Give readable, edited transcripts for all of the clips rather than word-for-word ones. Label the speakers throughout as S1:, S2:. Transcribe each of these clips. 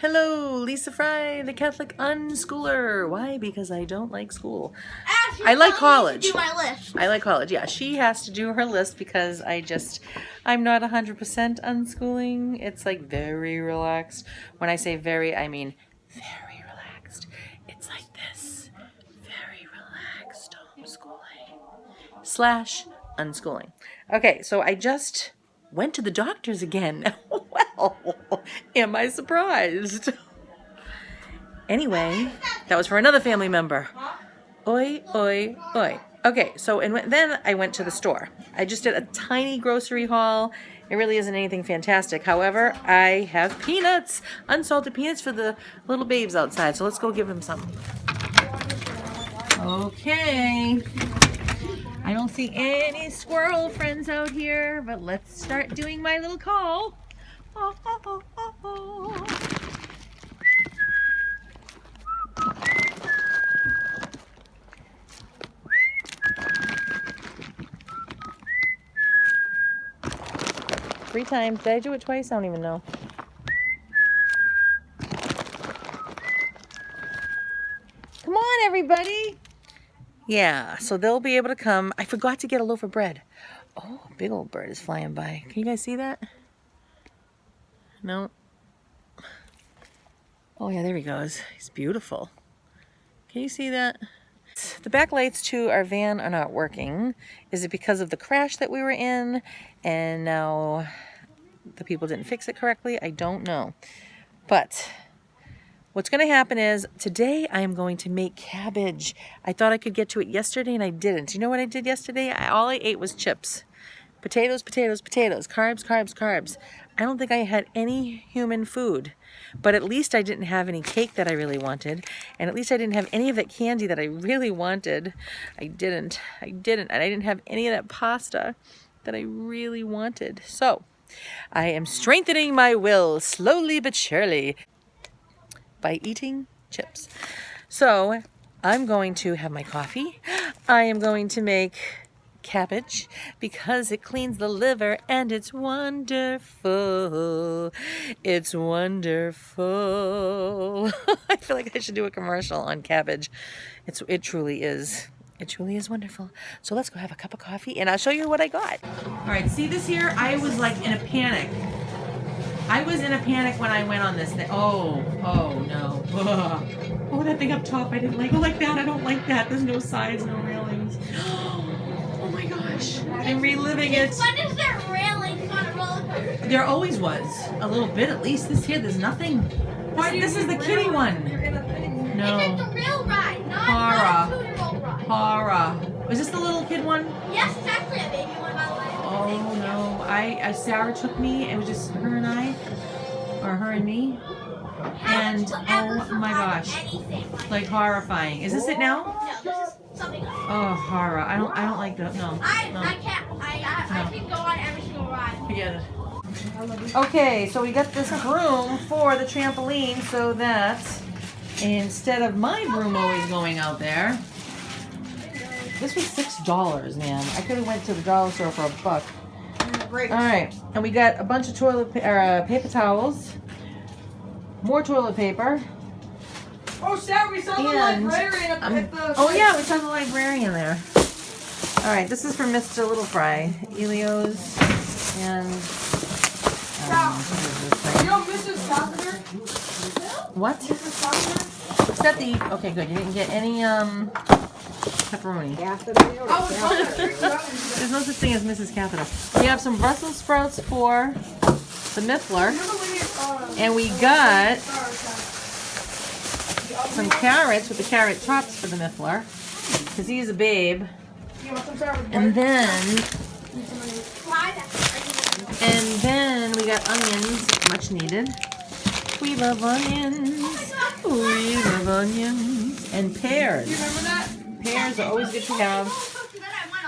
S1: Hello, Lisa Fry, the Catholic unschooler. Why? Because I don't like school.
S2: Ashley,
S1: I like college.
S2: do my list.
S1: I like college. Yeah, she has to do her list because I'm not 100% unschooling. It's like very relaxed. When I say very, I mean very relaxed. It's like this. Very relaxed homeschooling / unschooling. Okay, so I just went to the doctor's again. Well, am I surprised? Anyway, that was for another family member. Oi, oi, oi. Okay, so then I went to the store. I just did a tiny grocery haul. It really isn't anything fantastic. However, I have peanuts, unsalted peanuts for the little babes outside. So let's go give them some. Okay. I don't see any squirrel friends out here, but let's start doing my little call. Oh, oh, oh, oh, oh. Three times. Did I do it twice? I don't even know. Come on, everybody. Yeah, so they'll be able to come. I forgot to get a loaf of bread. Oh, a big old bird is flying by. Can you guys see that? No. Oh, yeah, there he goes. He's beautiful. Can you see that? The back lights to our van are not working. Is it because of the crash that we were in and now the people didn't fix it correctly? I don't know. But what's going to happen is today I am going to make cabbage. I thought I could get to it yesterday and I didn't. You know what I did yesterday? All I ate was chips. Potatoes, potatoes, potatoes. Carbs, carbs, carbs. I don't think I had any human food. But at least I didn't have any cake that I really wanted. And at least I didn't have any of that candy that I really wanted. I didn't. And I didn't have any of that pasta that I really wanted. So I am strengthening my will slowly but surely by eating chips. So I'm going to have my coffee. I am going to make cabbage because it cleans the liver and it's wonderful. It's wonderful. I feel like I should do a commercial on cabbage. It truly is. It truly is wonderful. So let's go have a cup of coffee and I'll show you what I got. All right, see this here? I was like in a panic. I was in a panic when I went on this thing. Oh no. Oh, that thing up top, I didn't like it like that. I don't like that. There's no sides, no railings. Oh my gosh, I'm reliving it.
S2: When is there railings on a roller coaster?
S1: There always was. A little bit at least. This here, there's nothing. This is the kiddie one. No.
S2: It's like the real ride, not
S1: Hara.
S2: a 2-year-old ride.
S1: Hara. Was this the little kid one?
S2: Yes, it's actually a baby one, by the way.
S1: Oh no. Sarah took me. It was just her and I. Or her and me. And oh my gosh. Like horrifying. Is this it now?
S2: No, this is something else.
S1: Oh, horror. I don't like that. No.
S2: I can't. I can go on every single ride.
S1: Forget it. Okay, so we got this broom for the trampoline so that instead of my broom always going out there, this was $6, man. I could have went to the dollar store for $1.
S2: Great.
S1: All right, and we got a bunch of paper towels, more toilet paper.
S3: Oh, Sarah, we saw the librarian at the...
S1: Oh yeah, we saw the librarian there. All right, this is for Mr. Little Fry, Elio's, and
S3: You know Mrs. Carpenter?
S1: what?
S3: Mrs. Carpenter?
S1: Is that the? Okay, good. You didn't get any pepperoni. There's no such thing as Mrs. Catheter. We have some Brussels sprouts for the Miffler, and we got some carrots with the carrot tops for the Miffler, because he's a babe. And then we got onions, much needed. We love onions. We love onions. And pears.
S3: You remember that?
S1: Pears are always good to have.
S2: That I went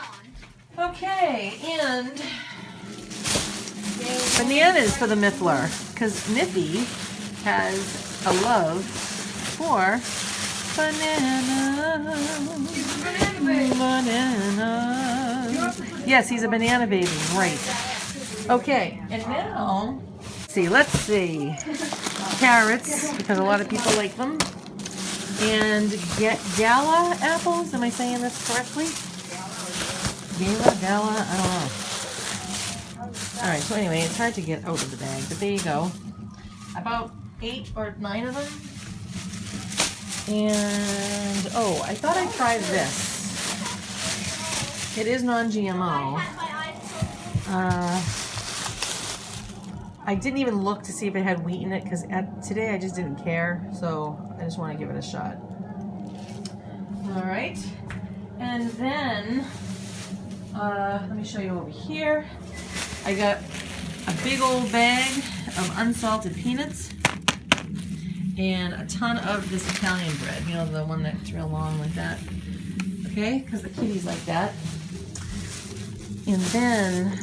S2: on.
S1: Okay, and bananas for the Miffler, because Miffy has a love for bananas. Bananas. Yes, he's a banana baby, right. Okay, and now Let's see. Carrots, because a lot of people like them. And Gala apples. Am I saying this correctly? Gala, I don't know. Alright, so anyway, it's hard to get out of the bag, but there you go. About 8 or 9 of them. And, oh, I thought I'd try this. It is non-GMO. I didn't even look to see if it had wheat in it, because today I just didn't care, so I just want to give it a shot. Alright, and then, let me show you over here. I got a big old bag of unsalted peanuts and a ton of this Italian bread, you know, the one that's real long like that. Okay, because the kitties like that. And then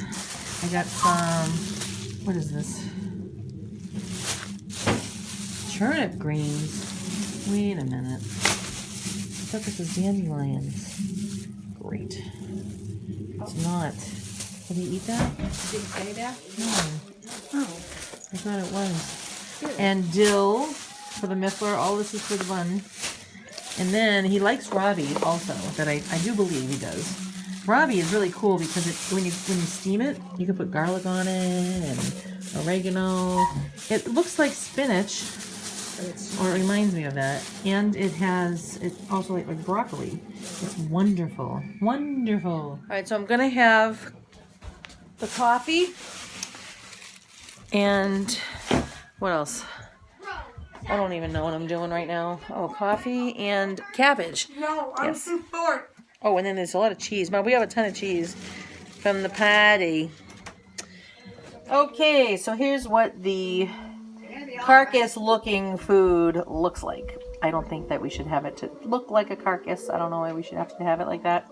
S1: I got some, what is this? Turnip greens. Wait a minute. I thought this was dandelions. Great. It's not. Did he eat that?
S3: Did you say that?
S1: No.
S3: Oh.
S1: I thought it was. And dill for the Miffler. All this is for the bun. And then he likes Robbie also, that I do believe he does. Robbie is really cool because when you steam it, you can put garlic on it and oregano. It looks like spinach, or it reminds me of that. And it's also like broccoli. It's wonderful. Wonderful. All right, so I'm gonna have the coffee and what else? I don't even know what I'm doing right now. Oh, coffee and cabbage.
S3: No, I'm
S1: Yes.
S3: too short.
S1: Oh, and then there's a lot of cheese. But we have a ton of cheese from the party. Okay, so here's what the carcass-looking food looks like. I don't think that we should have it to look like a carcass. I don't know why we should have to have it like that.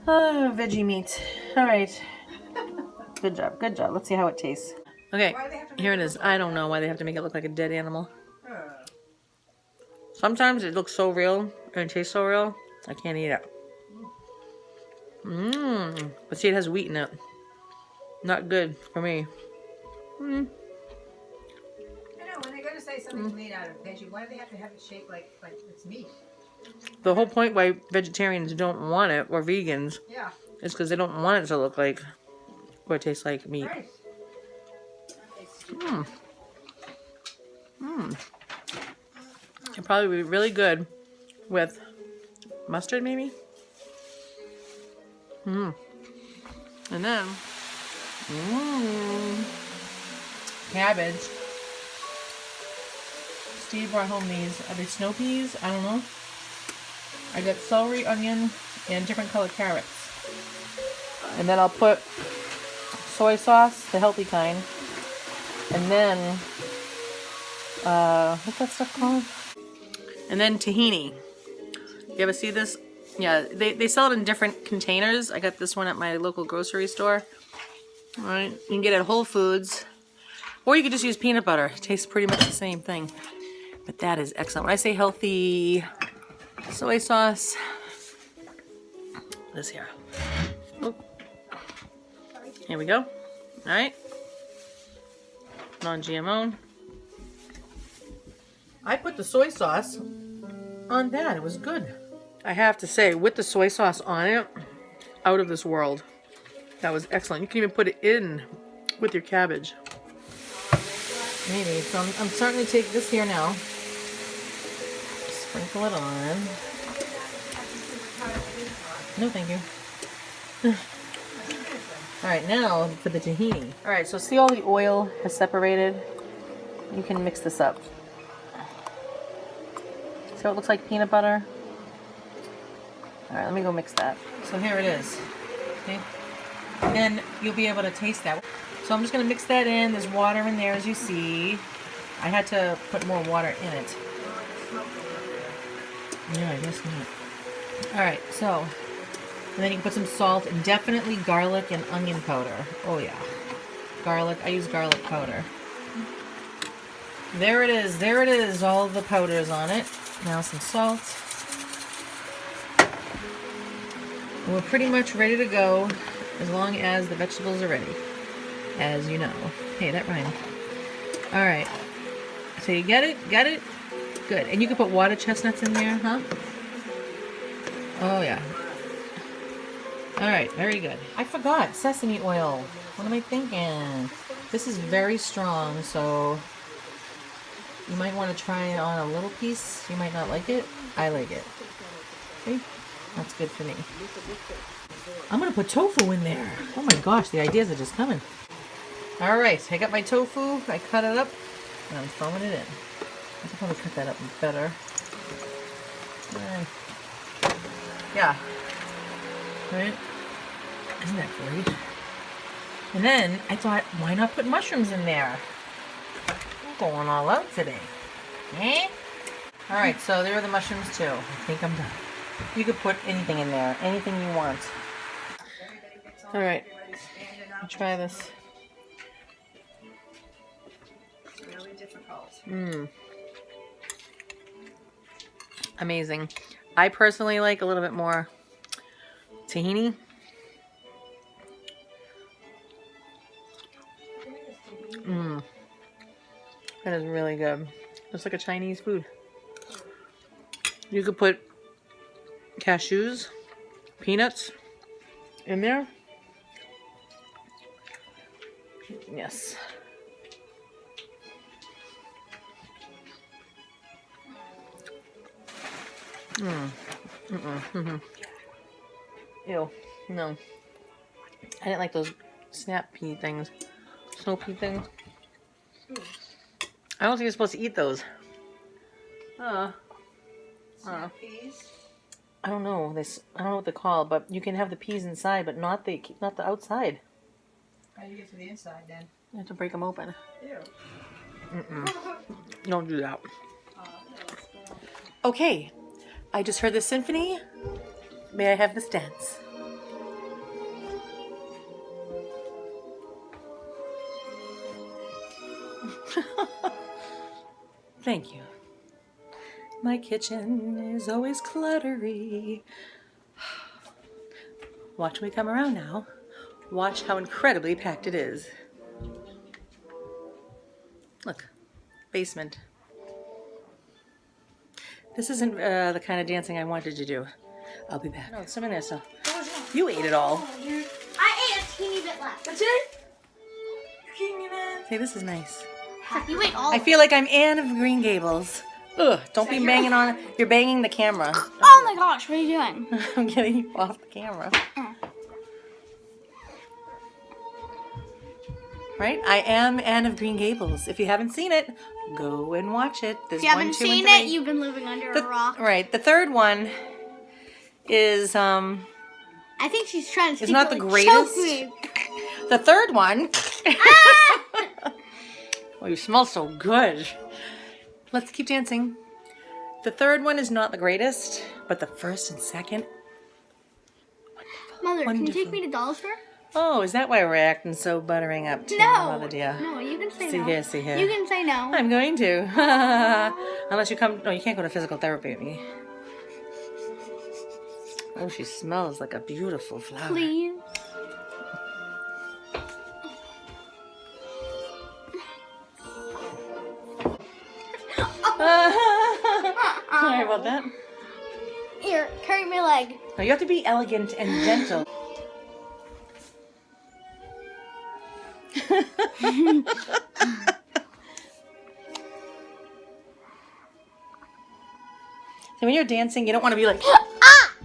S1: Veggie meat. All right. Good job. Good job. Let's see how it tastes. Okay, here it is. I don't know why they have to make it look like a dead animal. Sometimes it looks so real and it tastes so real, I can't eat it. But see, it has wheat in it. Not good for me.
S3: I know, when they're going to say something's made out of veggie, why do they have to have it shaped like it's meat?
S1: The whole point why vegetarians don't want it, or vegans,
S3: Yeah.
S1: is because they don't want it to look like or taste like meat.
S3: Right.
S1: It'd probably be really good with mustard, maybe. And then, cabbage. Steve brought home these. Are they snow peas? I don't know. I got celery, onion, and different colored carrots. And then I'll put soy sauce, the healthy kind. And then, what's that stuff called? And then tahini. You ever see this? Yeah, they sell it in different containers. I got this one at my local grocery store. All right, you can get it at Whole Foods. Or you could just use peanut butter. It tastes pretty much the same thing. But that is excellent. When I say healthy, soy sauce, this here. Oh. Here we go. All right. Non-GMO. I put the soy sauce on that. It was good. I have to say, with the soy sauce on it, out of this world. That was excellent. You can even put it in with your cabbage. Maybe. So I'm starting to take this here now. Sprinkle it on. No, thank you. Alright, now for the tahini. Alright, so see all the oil has separated? You can mix this up. So it looks like peanut butter. Alright, let me go mix that. So here it is. Okay. And then you'll be able to taste that. So I'm just going to mix that in. There's water in there, as you see. I had to put more water in it. Yeah, I guess not. Alright, so... And then you can put some salt and definitely garlic and onion powder. Oh yeah. Garlic. I use garlic powder. There it is. There it is. All the powders on it. Now some salt. And we're pretty much ready to go as long as the vegetables are ready. as you know. Hey, that rhymed. All right. So you get it? Got it? Good. And you can put water chestnuts in there, huh? Oh, yeah. All right. Very good. I forgot sesame oil. What am I thinking? This is very strong, so you might want to try it on a little piece. You might not like it. I like it. See? That's good for me. I'm going to put tofu in there. Oh my gosh, the ideas are just coming. All right, I got my tofu. I cut it up, and I'm throwing it in. I could probably cut that up better. Yeah. Right? Isn't that great? And then I thought, why not put mushrooms in there? I'm going all out today. Eh? All right, so there are the mushrooms too. I think I'm done. You could put anything in there, anything you want. All right, I'll try this.
S3: It's really difficult.
S1: Amazing. I personally like a little bit more tahini. That is really good. Just like a Chinese food. You could put cashews, peanuts in there. Yes. Ew. No. I didn't like those snap pea things. Snow pea things. I don't think you're supposed to eat those.
S3: Snap peas.
S1: I don't know this. I don't know what they're called, but you can have the peas inside, but not the outside.
S3: How do you get to the inside then?
S1: You have to break them open.
S3: Ew.
S1: Don't do that. Okay, I just heard the symphony. May I have this dance? Thank you. My kitchen is always cluttery. Watch me come around now. Watch how incredibly packed it is. Look, basement. This isn't the kind of dancing I wanted to do. I'll be back. No, it's some in there still. You ate it all.
S2: I ate a teeny bit left.
S1: That's it? Hey, this is nice.
S2: You ate all.
S1: I feel like I'm Anne of Green Gables. Ugh, don't be banging on. You're banging the camera.
S2: Oh my gosh, what are you doing?
S1: I'm getting you off the camera. Right? I am Anne of Green Gables. If you haven't seen it, go and watch it. There's
S2: If you haven't
S1: 1, 2, and
S2: seen
S1: 3.
S2: it, you've been living under a rock.
S1: Right. The third one is
S2: I think she's trying to.
S1: It's not the
S2: secretly
S1: greatest.
S2: choke me.
S1: the third one. Oh, you smell so good. Let's keep dancing. The third one is not the greatest, but the first and second.
S2: Mother, can you take
S1: Wonderful.
S2: me to Dollar Store?
S1: Oh, is that why we're acting so buttering up to
S2: No.
S1: Mother dear?
S2: No, you can say
S1: See
S2: no.
S1: here, see here.
S2: You can say no.
S1: I'm going to. Unless you come. No, you can't go to physical therapy with me. Oh, she smells like a beautiful flower.
S2: Please.
S1: Sorry about that.
S2: Here, carry my leg.
S1: No, you have to be elegant and gentle. So when you're dancing, you don't want to be like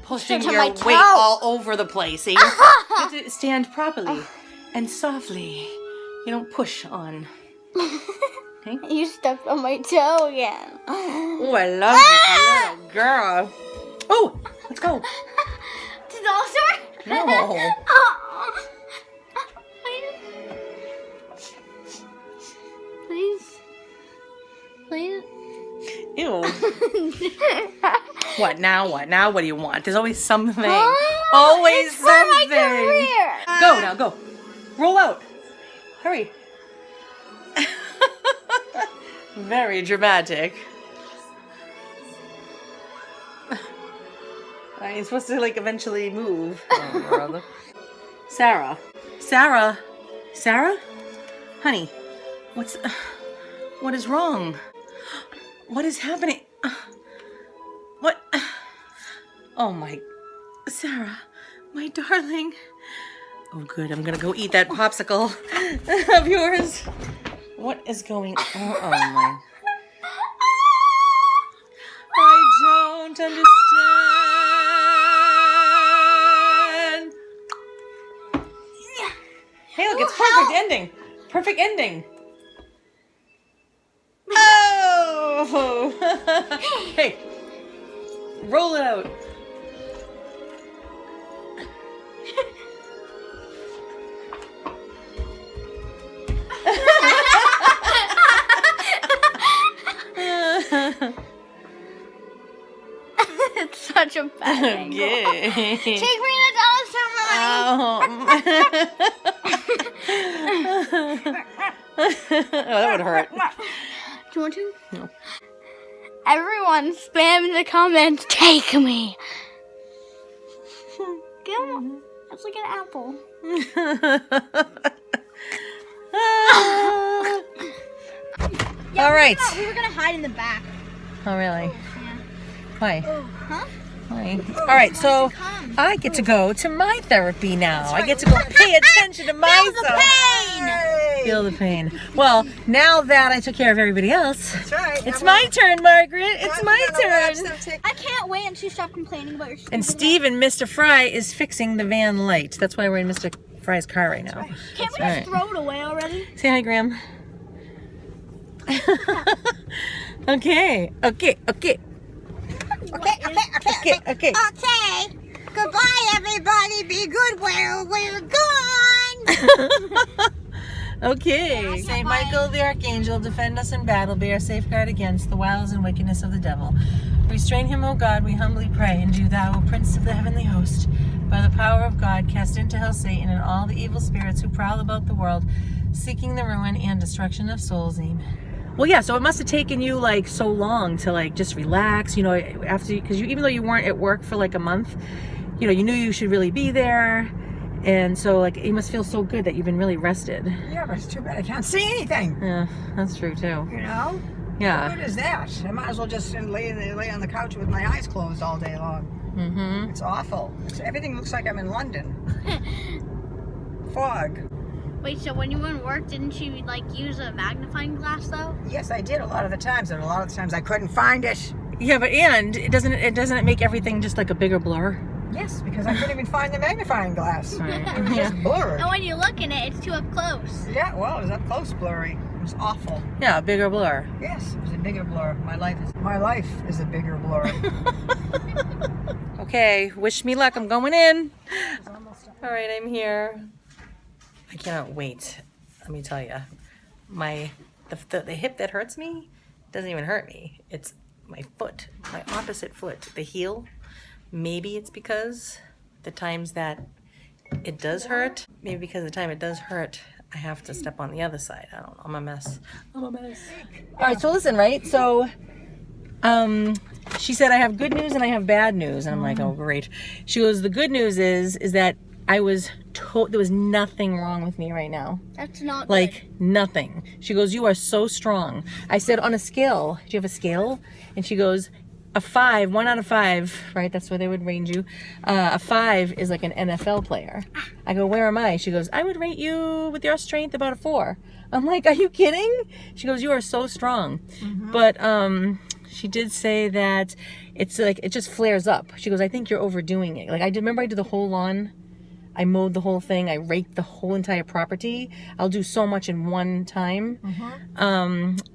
S1: pushing
S2: Stood to
S1: your
S2: my
S1: weight
S2: toe.
S1: all over the place. See? You have to stand properly and softly. You don't push on. Okay?
S2: You stepped on my toe again.
S1: Oh, I love this little girl. Oh, let's go.
S2: To Dollar Store?
S1: No.
S2: Oh. Please. Please.
S1: Ew. What now? What now? What do you want? There's always something.
S2: Oh,
S1: Always
S2: it's for my
S1: something.
S2: career.
S1: Go now, go. Roll out. Hurry. Very dramatic. You're supposed to like eventually move. Oh, brother. Sarah. Sarah. Sarah? Honey, what is wrong? What is happening? What? Oh my, Sarah, my darling. Oh good, I'm gonna go eat that popsicle of yours. What is going on? Oh my. I don't understand. Hey, look, it's perfect ending. Perfect ending. Oh! Hey, roll it out.
S2: It's such a bad angle.
S1: Yeah.
S2: Take me to Dallas
S1: Oh, that would hurt.
S2: Do you want to?
S1: No.
S2: Everyone spam in the comments, take me. Get him. It's like an apple.
S1: All right.
S2: We were gonna hide in the back.
S1: Oh, really?
S2: Yeah.
S1: Why?
S2: Huh?
S1: Why? All right, so I get to go to my therapy now. I get to go pay attention to myself. Feel the pain. Well, now that I took care of everybody else,
S3: That's right.
S1: it's my turn, Margaret. It's my turn.
S2: I can't wait until you stop complaining about your
S1: And
S2: stupid
S1: Steve and Mr. Fry is fixing the van light. That's why we're in Mr. Fry's car right now.
S2: life. Can't we
S1: All
S2: just
S1: right.
S2: throw it away already?
S1: Say hi, Graham. Okay.
S3: Okay.
S1: Okay.
S3: Okay. Goodbye, everybody. Be good while we're gone.
S1: Okay. Saint Michael the Archangel, defend us in battle, be our safeguard against the wiles and wickedness of the devil. Restrain him, O God, we humbly pray, and do thou, O Prince of the heavenly host, by the power of God, cast into hell Satan and all the evil spirits who prowl about the world, seeking the ruin and destruction of souls. Amen. Well, yeah, so it must have taken you like so long to like just relax, you know, after, because even though you weren't at work for like a month, you know, you knew you should really be there. And so like, it must feel so good that you've been really rested.
S3: Yeah, but it's too bad I can't see anything.
S1: Yeah, that's true too.
S3: You know? What
S1: Yeah.
S3: good is that? I might as well just lay on the couch with my eyes closed all day long.
S1: Mm-hmm.
S3: It's awful. Everything looks like I'm in London. Fog.
S2: Wait, so when you were in work, didn't you like use a magnifying glass though?
S3: Yes, I did a lot of the times, and a lot of the times I couldn't find it.
S1: Yeah, but and it doesn't make everything just like a bigger blur.
S3: Yes, because I couldn't even find the magnifying glass.
S1: Right.
S3: It was just blurred.
S2: And when you look in it, it's too up close.
S3: Yeah, well, it was up close blurry. It was awful.
S1: Yeah, a bigger blur.
S3: Yes, it was a bigger blur. My life is a bigger blur.
S1: Okay, wish me luck. I'm going in. All right, I'm here. I cannot wait. Let me tell you, the hip that hurts me doesn't even hurt me. It's my foot, my opposite foot, the heel. Maybe it's because the times that it does hurt. Maybe because the time it does hurt, I have to step on the other side. I don't know. I'm a mess. All right, so listen, right? So, she said I have good news and I have bad news, and I'm like, oh great. She goes, the good news is that I was there was nothing wrong with me right now.
S2: That's not
S1: Like nothing. She goes, you are so strong. I said, on a scale, do you have a scale? And she goes, a 5, 1 out of 5, right? That's where they would range you. A 5 is like an NFL player. I go, where am I? She goes, I would rate you with your strength about a 4. I'm like, are you kidding? She goes, you are so strong. But she did say that it's like, it just flares up. She goes, I think you're overdoing it. Like remember I did the whole lawn? I mowed the whole thing. I raked the whole entire property. I'll do so much in one time.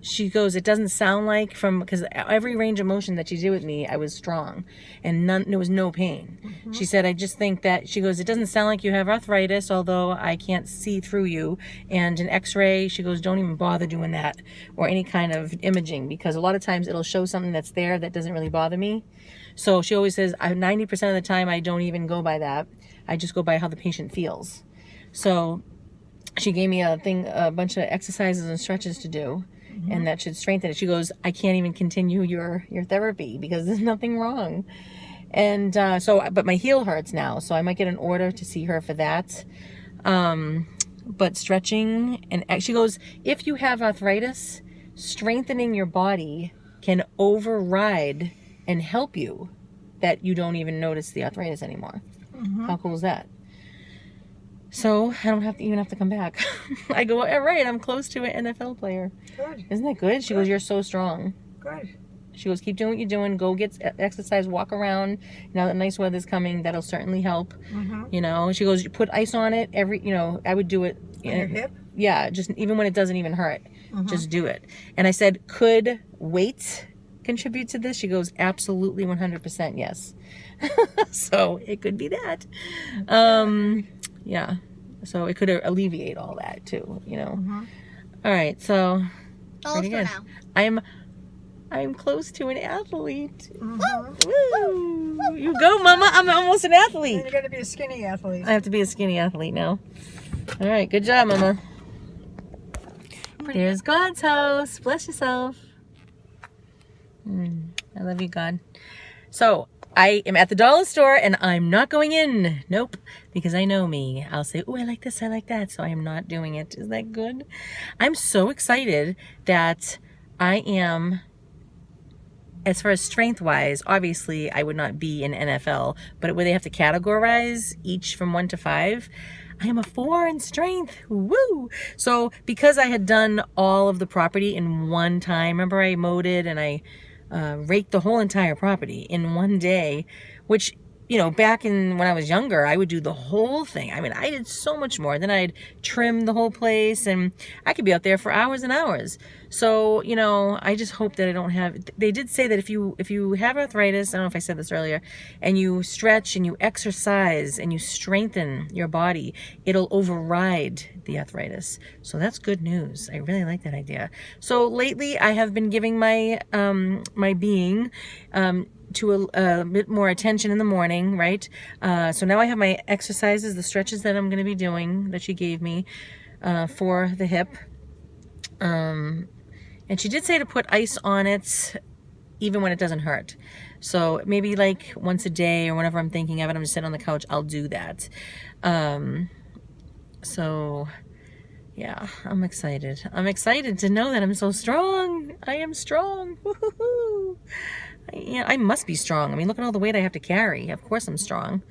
S1: She goes, it doesn't sound like because every range of motion that she did with me, I was strong and there was no pain. She said, I just think that, she goes, it doesn't sound like you have arthritis, although I can't see through you. And an x-ray, she goes, don't even bother doing that or any kind of imaging, because a lot of times it'll show something that's there that doesn't really bother me. So she always says, 90% of the time, I don't even go by that. I just go by how the patient feels. So she gave me a bunch of exercises and stretches to do, and that should strengthen it. She goes, I can't even continue your therapy because there's nothing wrong. And but my heel hurts now, so I might get an order to see her for that. but stretching, and she goes, if you have arthritis, strengthening your body can override and help you that you don't even notice the arthritis anymore. How cool is that? So I don't even have to come back. I go, all right, I'm close to an NFL player.
S3: Good.
S1: Isn't that good? She goes, you're so strong.
S3: Good.
S1: She goes, keep doing what you're doing. Go get exercise, walk around. Now that nice weather's coming, that'll certainly help. You know, she goes, you put ice on it I would do it.
S3: On your hip?
S1: Yeah, just even when it doesn't even hurt, just do it. And I said, could weight contribute to this? She goes, absolutely 100% yes. So it could be that. Yeah. So it could alleviate all that too, you know. All right, so
S2: Almost
S1: pretty good.
S2: now.
S1: I'm close to an athlete. Woo! You go, Mama. I'm almost an athlete.
S3: Then you got to be a skinny athlete.
S1: I have to be a skinny athlete now. All right, good job, Mama. There's God's house. Bless yourself. I love you, God. So I am at the dollar store and I'm not going in. Nope, because I know me. I'll say, oh, I like this, I like that. So I am not doing it. Is that good? I'm so excited that I am, as far as strength-wise, obviously I would not be in NFL, but where they have to categorize each from 1 to 5, I am a 4 in strength. Woo! So because I had done all of the property in one time, remember I mowed it and I raked the whole entire property in one day, which, you know, back in when I was younger, I would do the whole thing. I mean, I did so much more. Then I'd trim the whole place and I could be out there for hours and hours. So, you know, I just hope that I don't have, they did say that if you have arthritis, I don't know if I said this earlier, and you stretch and you exercise and you strengthen your body, it'll override the arthritis. So that's good news. I really like that idea. So lately I have been giving my, my being, to a bit more attention in the morning, right? So now I have my exercises, the stretches that I'm going to be doing that she gave me for the hip. And she did say to put ice on it even when it doesn't hurt. So maybe like once a day or whenever I'm thinking of it, I'm just sitting on the couch, I'll do that. So yeah, I'm excited. I'm excited to know that I'm so strong. I am strong. Woo-hoo-hoo. Yeah, I must be strong. I mean, look at all the weight I have to carry. Of course I'm strong.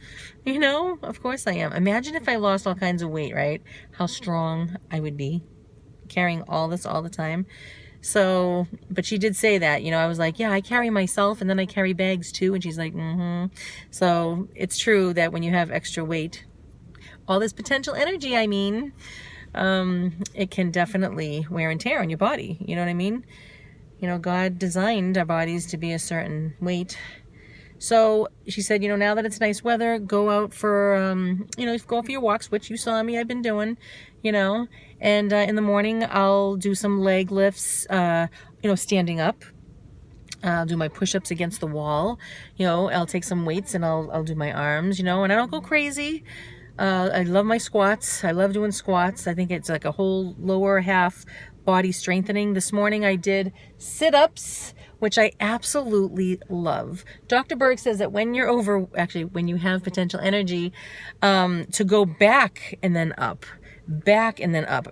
S1: You know, of course I am. Imagine if I lost all kinds of weight, right? How strong I would be carrying all this all the time. So, but she did say that, you know, I was like, yeah, I carry myself and then I carry bags too. And she's like, So it's true that when you have extra weight, all this potential energy, I mean, it can definitely wear and tear on your body. You know what I mean? You know, God designed our bodies to be a certain weight. So she said, you know, now that it's nice weather, go out for, you know, go for your walks, which you saw me, I've been doing, you know, and in the morning, I'll do some leg lifts, you know, standing up. I'll do my push-ups against the wall, you know, I'll take some weights and I'll do my arms, you know, and I don't go crazy. I love my squats. I love doing squats. I think it's like a whole lower half body strengthening. This morning I did sit-ups, which I absolutely love. Dr. Berg says that when you're when you have potential energy, to go back and then up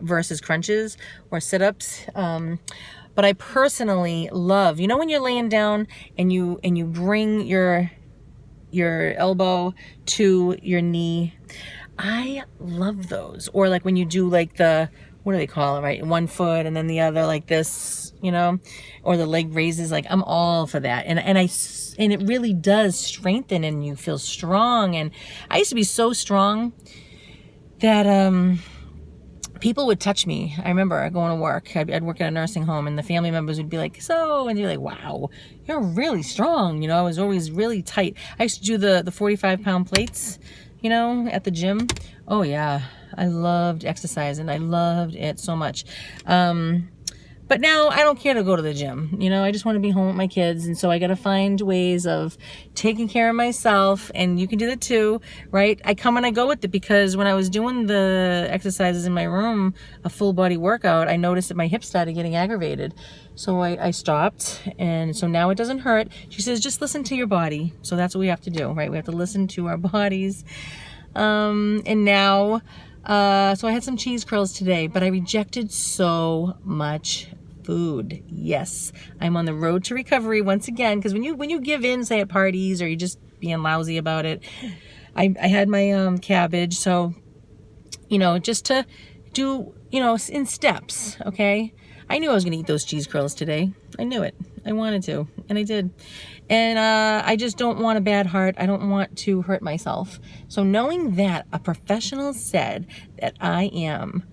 S1: versus crunches or sit-ups. But I personally love, you know, when you're laying down and you bring your elbow to your knee. I love those. Or like when you do like the, what do they call it, right? One foot and then the other like this, you know, or the leg raises. Like I'm all for that. And it really does strengthen and you feel strong. And I used to be so strong that people would touch me. I remember going to work. I'd work at a nursing home and the family members would be like, so, and you're like, wow, you're really strong. You know, I was always really tight. I used to do the 45-pound plates, you know, at the gym. Oh yeah, I loved exercise and I loved it so much. But now I don't care to go to the gym. You know, I just want to be home with my kids. And so I got to find ways of taking care of myself. And you can do that too, right? I come and I go with it because when I was doing the exercises in my room, a full body workout, I noticed that my hips started getting aggravated. So I stopped. And so now it doesn't hurt. She says, just listen to your body. So that's what we have to do, right? We have to listen to our bodies. And now So I had some cheese curls today, but I rejected so much food. Yes, I'm on the road to recovery once again, because when you give in, say at parties, or you're just being lousy about it, I had my cabbage, so just to do in steps. Okay, I knew I was gonna eat those cheese curls today. I knew it. I wanted to, and I did. And I just don't want a bad heart. I don't want to hurt myself. So knowing that a professional said that I am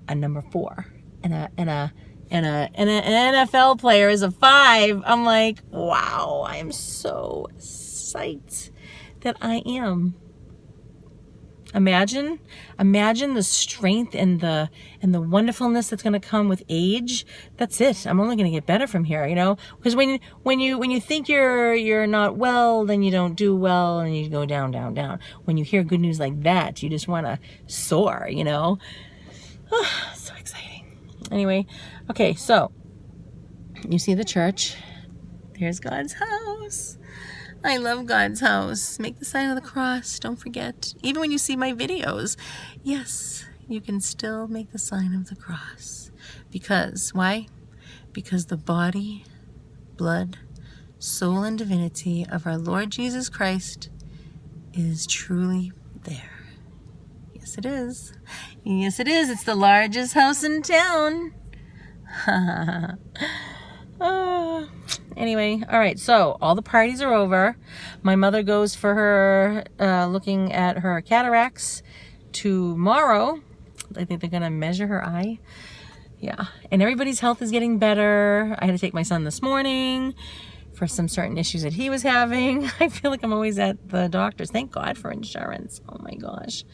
S1: a number 4 and an NFL player is a 5, I'm like, wow, I am so psyched that I am. Imagine the strength and the wonderfulness that's going to come with age. That's it. I'm only going to get better from here, because when you think you're not well, then you don't do well, and you go down, down, down. When you hear good news like that, you just want to soar, so exciting. Anyway, okay, so you see the church. There's God's house. I love God's house. Make the sign of the cross. Don't forget. Even when you see my videos, yes, you can still make the sign of the cross. Because, why? Because the body, blood, soul, and divinity of our Lord Jesus Christ is truly there. Yes, it is. Yes, it is. It's the largest house in town. Anyway, all right, so all the parties are over. My mother goes for her looking at her cataracts tomorrow. I think they're gonna measure her eye. Yeah, and everybody's health is getting better. I had to take my son this morning for some certain issues that he was having. I feel like I'm always at the doctor's. Thank God for insurance. Oh my gosh,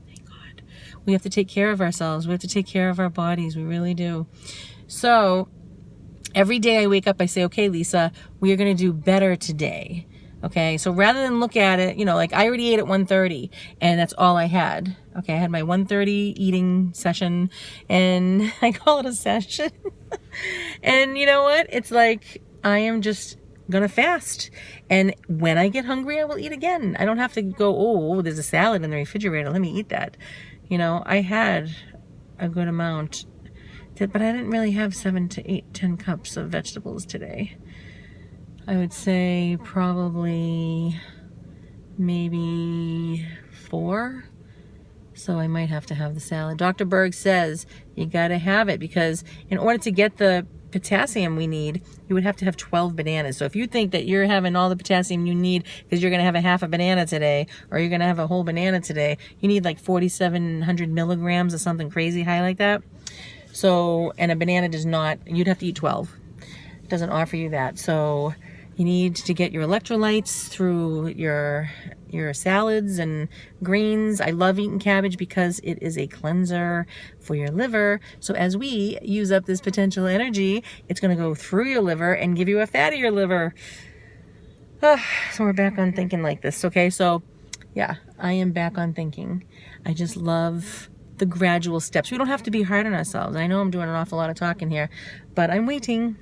S1: thank God. We have to take care of ourselves. We have to take care of our bodies. We really do. So every day I wake up, I say, okay, Lisa, we are going to do better today. Okay, so rather than look at it, like I already ate at 1:30 and that's all I had. Okay, I had my 1:30 eating session, and I call it a session. And you know what? It's like I am just gonna fast. And when I get hungry, I will eat again. I don't have to go, oh, there's a salad in the refrigerator, let me eat that. I had a good amount. But I didn't really have 7 to 8, 10 cups of vegetables today. I would say probably maybe 4. So I might have to have the salad. Dr. Berg says you gotta have it, because in order to get the potassium we need, you would have to have 12 bananas. So if you think that you're having all the potassium you need because you're gonna have a half a banana today, or you're gonna have a whole banana today, you need like 4,700 milligrams or something crazy high like that. So, and a banana does not, you'd have to eat 12. It doesn't offer you that. So you need to get your electrolytes through your salads and greens. I love eating cabbage because it is a cleanser for your liver. So as we use up this potential energy, it's going to go through your liver and give you a fattier liver. So we're back on thinking like this. Okay, so yeah, I am back on thinking. I just love the gradual steps. We don't have to be hard on ourselves. I know I'm doing an awful lot of talking here, but I'm waiting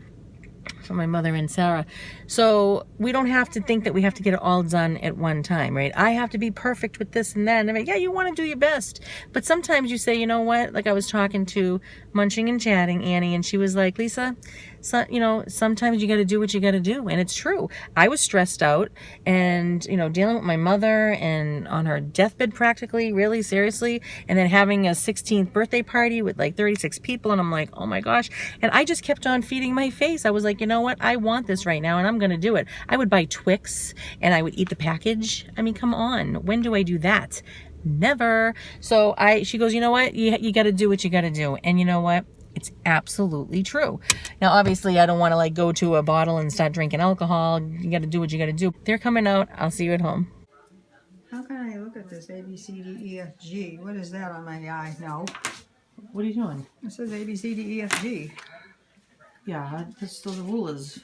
S1: for my mother and Sarah. So we don't have to think that we have to get it all done at one time, right? I have to be perfect with this and that. And I mean, yeah, you want to do your best. But sometimes you say, you know what? Like I was talking to Munching and Chatting, Annie, and she was like, Lisa, so, sometimes you got to do what you got to do. And it's true. I was stressed out and, dealing with my mother and on her deathbed practically, really seriously. And then having a 16th birthday party with like 36 people. And I'm like, oh my gosh. And I just kept on feeding my face. I was like, you know what? I want this right now and I'm going to do it. I would buy Twix and I would eat the package. I mean, come on. When do I do that? Never. So she goes, you know what? You got to do what you got to do. And you know what? It's absolutely true. Now, obviously, I don't want to like go to a bottle and start drinking alcohol. You got to do what you got to do. They're coming out. I'll see you at home.
S3: How can I look at this? A, B, C, D, E, F, G. What is that on my eye? No.
S1: What are you doing?
S3: It says A, B, C, D, E, F, G.
S1: Yeah, that's still the rulers.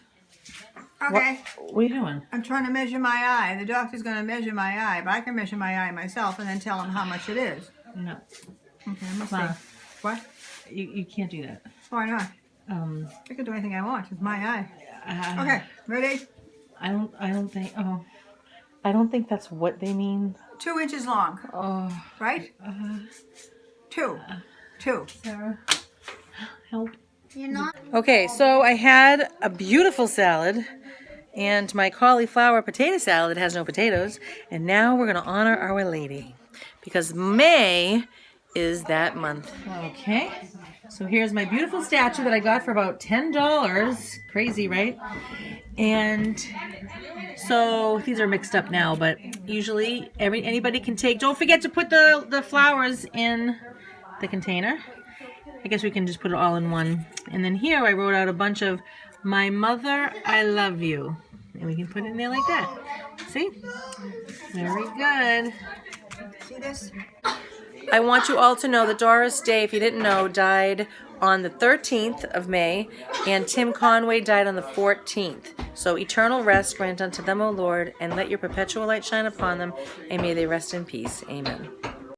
S3: Okay.
S1: What are you doing?
S3: I'm trying to measure my eye. The doctor's going to measure my eye, but I can measure my eye myself and then tell him how much it is.
S1: No.
S3: Okay, I must
S1: Wow.
S3: see. What?
S1: You can't do that.
S3: Why not? I can do anything I want. It's my eye. Okay, ready?
S1: I don't think that's what they mean.
S3: 2 inches long,
S1: Oh.
S3: right? Two.
S1: Help.
S2: You're not.
S1: Okay, so I had a beautiful salad and my cauliflower potato salad has no potatoes, and now we're gonna honor Our Lady because May is that month. Okay, so here's my beautiful statue that I got for about $10. Crazy, right? And so these are mixed up now, but usually anybody can take. Don't forget to put the flowers in the container. I guess we can just put it all in one. And then here I wrote out a bunch of "My mother, I love you." And we can put it in there like that. See? Very good.
S3: See this?
S1: I want you all to know that Doris Day, if you didn't know, died on the 13th of May, and Tim Conway died on the 14th. So eternal rest grant unto them, O Lord, and let your perpetual light shine upon them, and may they rest in peace. Amen.